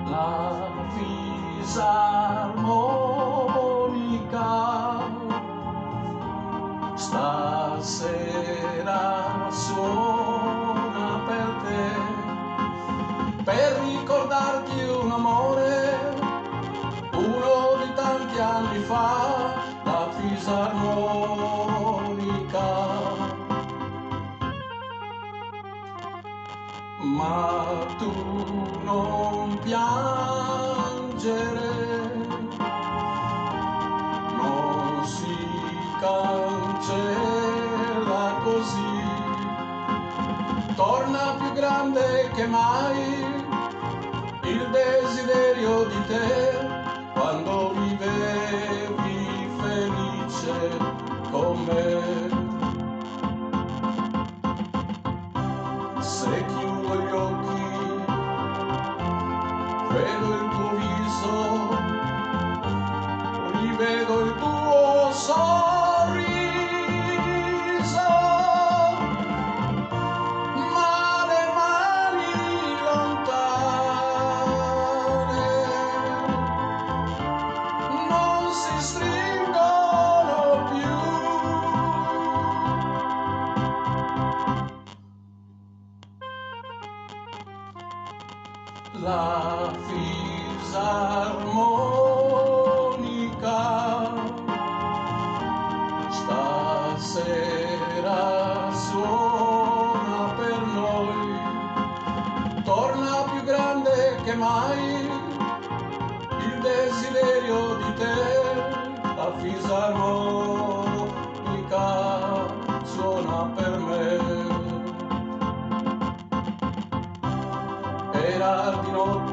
La fisarmonica stasera suona per te, per ricordarti un amore, uno di tanti anni fa. La fisarmonica, ma tu non piangere, non si cancella così, torna più grande che mai il desiderio di te, quando vivevi felice con me. Se chiudo gli occhi, vedo il tuo viso, rivedo il tuo sorriso, ma le mani lontane non si stringono più. La fisarmonica stasera suona per noi, torna più grande che mai il desiderio di te. La fisarmonica suona per me. Era di notte